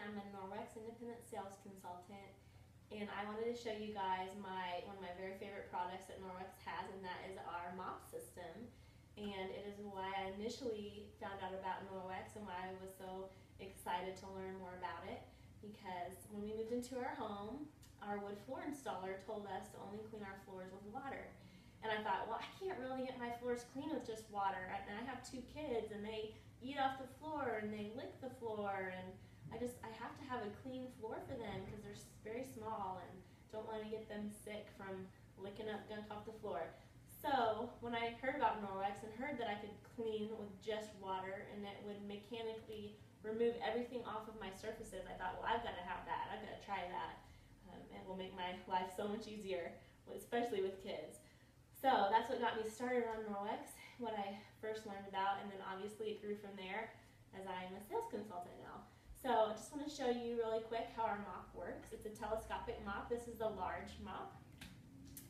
I'm a Norwex independent sales consultant, and I wanted to show you guys one of my very favorite products that Norwex has, and that is our mop system. And it is why I initially found out about Norwex and why I was so excited to learn more about it, because when we moved into our home, our wood floor installer told us to only clean our floors with water. And I thought, well, I can't really get my floors clean with just water. And I have 2 kids, and they eat off the floor and they lick the floor, and I have to have a clean floor for them because they're very small and don't want to get them sick from licking up gunk off the floor. So when I heard about Norwex and heard that I could clean with just water and it would mechanically remove everything off of my surfaces, I thought, well, I've got to have that. I've got to try that. It will make my life so much easier, especially with kids. So that's what got me started on Norwex, what I first learned about, and then obviously it grew from there as I am a sales consultant now. So I just want to show you really quick how our mop works. It's a telescopic mop. This is the large mop,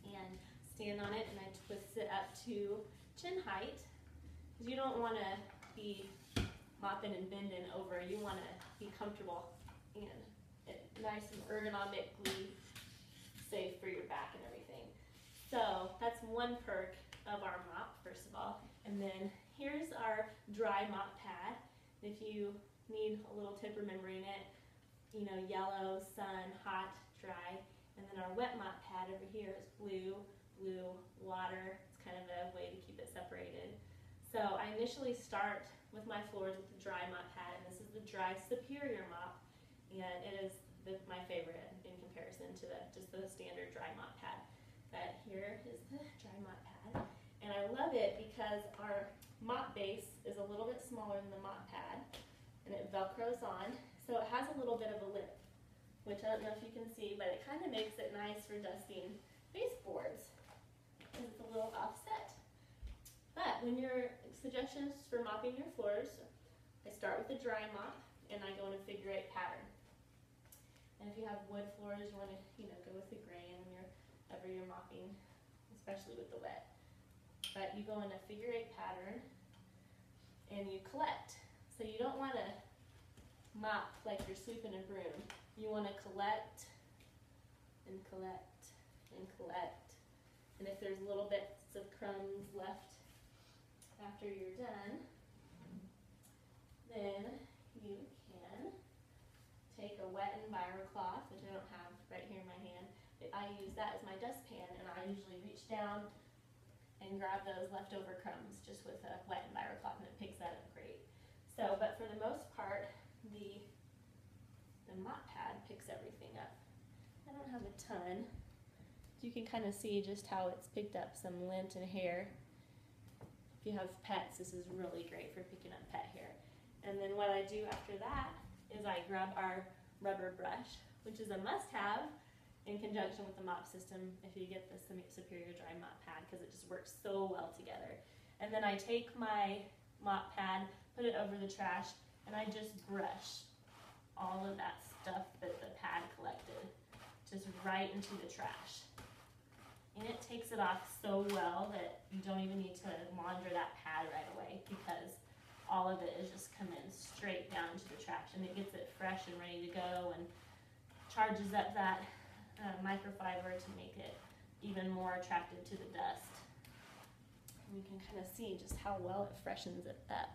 and stand on it and I twist it up to chin height, because you don't want to be mopping and bending over. You want to be comfortable and nice and ergonomically safe for your back and everything. So that's one perk of our mop, first of all. And then here's our dry mop pad. If you need a little tip remembering it, you know, yellow, sun, hot, dry. And then our wet mop pad over here is blue, water. It's kind of a way to keep it separated. So I initially start with my floors with the dry mop pad, and this is the dry superior mop. And it is my favorite in comparison to just the standard dry mop pad. But here is the dry mop pad, and I love it because our mop base is a little bit smaller than the mop pad, and it velcros on, so it has a little bit of a lip, which I don't know if you can see, but it kind of makes it nice for dusting baseboards because it's a little offset. But when your suggestions for mopping your floors, I start with the dry mop and I go in a figure-8 pattern. And if you have wood floors, you want to go with the grain whenever you're mopping, especially with the wet. But you go in a figure-8 pattern and you collect. So you don't want to mop like you're sweeping a broom. You want to collect and collect and collect. And if there's little bits of crumbs left after you're done, then you can take a wet Enviro cloth, which I don't have right here in my hand. I use that as my dustpan, and I usually reach down and grab those leftover crumbs just with a wet Enviro cloth, and it picks that up great. So, but for the most part, the mop pad picks everything up. I don't have a ton. You can kind of see just how it's picked up some lint and hair. If you have pets, this is really great for picking up pet hair. And then what I do after that is I grab our rubber brush, which is a must-have in conjunction with the mop system if you get the Superior Dry Mop Pad, because it just works so well together. And then I take my mop pad, put it over the trash, and I just brush all of that stuff that the pad collected just right into the trash. And it takes it off so well that you don't even need to launder that pad right away, because all of it is just coming straight down into the trash, and it gets it fresh and ready to go and charges up that microfiber to make it even more attractive to the dust. And you can kind of see just how well it freshens it up.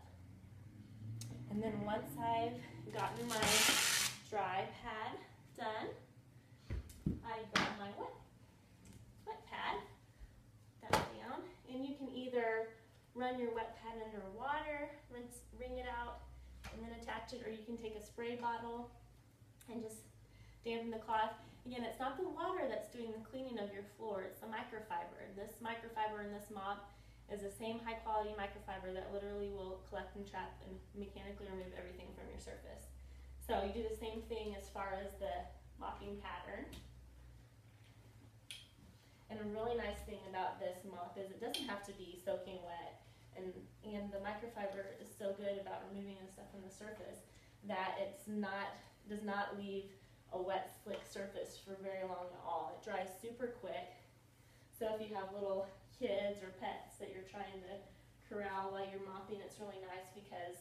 And then once I've gotten my dry pad done, I grab my wet pad, that down, and you can either run your wet pad under water, wring it out, and then attach it, or you can take a spray bottle and just dampen the cloth. Again, it's not the water that's doing the cleaning of your floor, it's the microfiber. This microfiber in this mop is the same high quality microfiber that literally will collect and trap and mechanically remove everything from your surface. So you do the same thing as far as the mopping pattern. And a really nice thing about this mop is it doesn't have to be soaking wet, and the microfiber is so good about removing the stuff from the surface that does not leave a wet, slick surface for very long at all. It dries super quick. So if you have little kids or pets that you're trying to corral while you're mopping, it's really nice because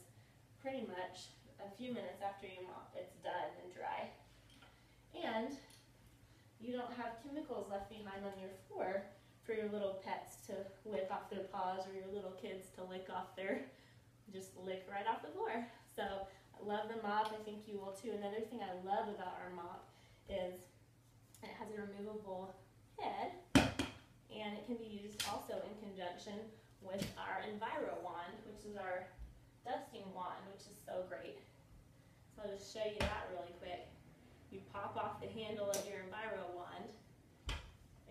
pretty much a few minutes after you mop, it's done and dry. And you don't have chemicals left behind on your floor for your little pets to lick off their paws or your little kids to lick off just lick right off the floor. So I love the mop. I think you will too. Another thing I love about our mop is it has a removable head, and it can be used also in conjunction with our Enviro wand, which is our dusting wand, which is so great. So I'll just show you that really quick. You pop off the handle of your Enviro wand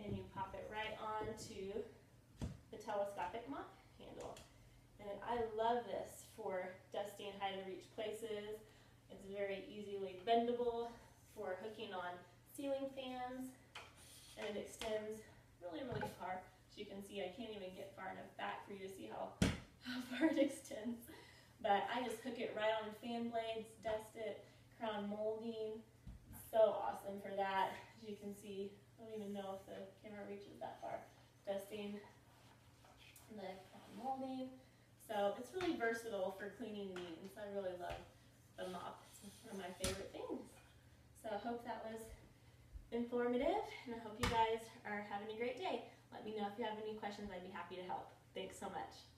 and you pop it right onto the telescopic mop handle. And I love this for dusty and high to reach places. It's very easily bendable for hooking on ceiling fans, and it extends really, really far. As you can see, I can't even get far enough back for you to see how far it extends. But I just hook it right on fan blades, dust it, crown molding. So awesome for that. As you can see, I don't even know if the camera reaches that far. Dusting the crown molding. So it's really versatile for cleaning needs. I really love the mop. It's one of my favorite things. So I hope that was informative, and I hope you guys are having a great day. Let me know if you have any questions. I'd be happy to help. Thanks so much.